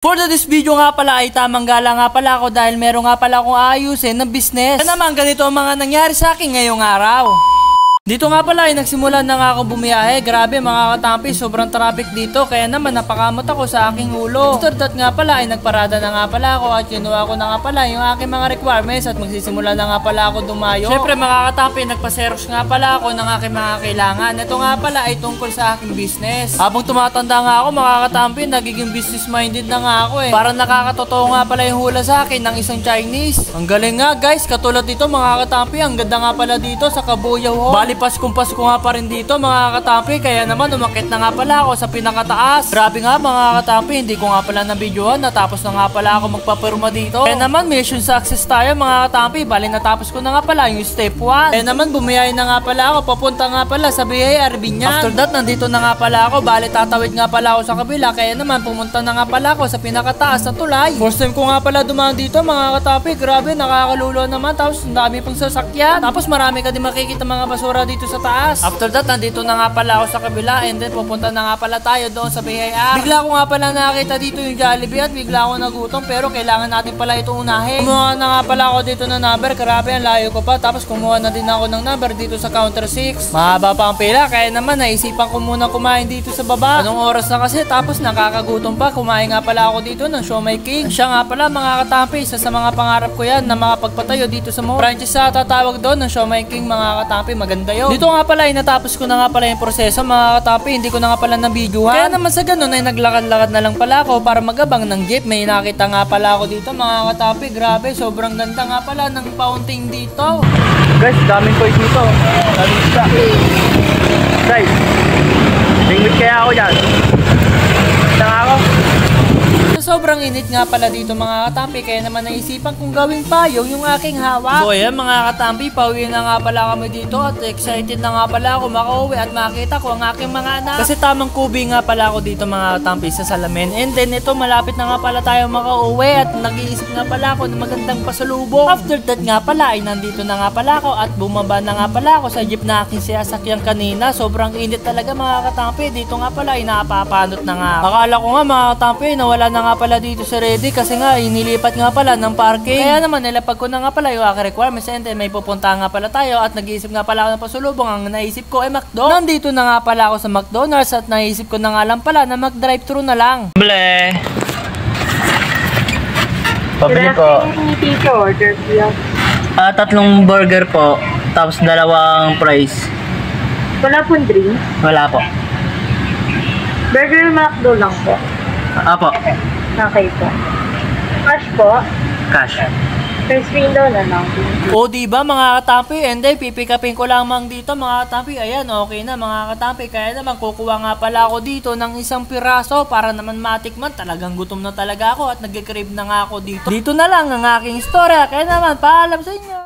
For this video nga pala ay tamang gala nga pala ako dahil meron nga pala akong aayusin na business. Kaya naman ganito ang mga nangyari sa akin ngayong araw. Dito nga pala ay nagsimulan na nga ako bumiyahe. Grabe mga katampi, sobrang traffic dito. Kaya naman napakamot ako sa aking ulo. After that nga pala ay nagparada na nga pala ako at kinuha ko na nga pala yung aking mga requirements at magsisimula na nga pala ako dumayo. Syempre mga katampi, nagpa-xerox nga pala ako ng aking mga kailangan. Ito nga pala ay tungkol sa aking business. Habang tumatanda nga ako mga katampi, nagiging business minded na nga ako eh. Parang nakakatotoo nga pala yung hula sa akin ng isang Chinese. Ang galing nga guys, katulad dito mga katampi, ang ganda nga pala dito sa Kabuyaw Hall. Bali Pasko nga pa rin dito mga katampi, kaya naman umakit na nga pala ako sa pinakataas. Grabe nga mga katampi, hindi ko nga pala na-videohan, natapos na nga pala ako magpapirma dito. Kaya naman mission success tayo mga katampi, bali natapos ko na nga pala yung step 1. Kaya naman bumiyay na nga pala ako, papunta nga pala sa BA Arvinian. After that nandito na nga pala ako, bali tatawid nga pala ako sa kabila, kaya naman pumunta na nga pala ako sa pinakataas na tulay. First time ko nga pala dumaan dito mga katampi, grabe nakakalulo naman, tapos ang dami pang sasakyan. Tapos marami ka din makikita mga basura dito sa taas. After that, nandito na nga pala ako sa kabila and then pupunta na nga pala tayo doon sa BIR. Bigla ko nga pala nakita dito yung Jollibee at bigla ako nagutom pero kailangan natin pala ito unahin. Kumuha na nga pala ako dito ng number, grabe ang layo ko pa. Tapos kumuha na din ako ng number dito sa counter 6. Mahaba pa ang pila kaya naman naisipan ko muna kumain dito sa baba. Anong oras na kasi tapos nakakagutom pa. Kumain nga pala ako dito ng Siomai King. Siya nga pala mga katampi, isa sa mga pangarap ko yan na makapagpatayo dito sa mall. Franchise sa tatawag doon ng Siomai King mga katampi, maganda yun. Dito nga pala ay natapos ko na nga pala yung proseso mga katampi, hindi ko na nga pala na-videohan. Kaya naman sa ganun ay naglakad-lakad na lang pala ako para magabang ng jeep. May nakita nga pala ako dito mga katampi, grabe sobrang ganda nga pala ng fountain dito. Guys, daming toys dito. Daming isa. Guys, tingwit kaya ako dyan. Lang ako. Sobrang init nga pala dito mga katampi, kaya naman naisipan kong gawing payong yung aking hawak. So ayan mga katampi, pauwi na nga pala kami dito at excited na nga pala ako makauwi at makita ko ang aking mga anak. Kasi tamang kubi nga pala ako dito mga katampi sa salamin. And then ito malapit na nga pala tayo makauwi at nag-iisip nga pala ako ng magandang pasalubong. After that nga pala ay nandito na nga pala ako at bumaba na nga pala ako sa jeep na aking sasakyan kanina. Sobrang init talaga mga katampi, dito nga pala ay napapanot na nga. Akala ko nga mga katampi nawala na nga pala dito sa ready kasi nga inilipat nga pala ng parking. Kaya naman nilapag ko na nga pala yung aking requirements and then may pupunta nga pala tayo at nag-iisip nga pala ako ng pasulubong. Ang naisip ko ay McDo. Nandito na nga pala ako sa McDonald's at naisip ko na nga lang pala na mag-drive-thru na lang. Ble! Pabili po. Order po. 3 burger po, tapos 2 fries. Wala pong drink? Wala po. Burger McDo lang po. Apo. Okay po. Cash po. Cash. First window na lang. O diba mga katampi, and then pipikapin ko lamang dito mga katampi. Ayan, okay na mga katampi. Kaya naman kukuha nga pala ako dito ng isang piraso para naman matikman. Talagang gutom na talaga ako at nag-crave na nga ako dito. Dito na lang ang aking istorya. Kaya naman paalam sa inyo.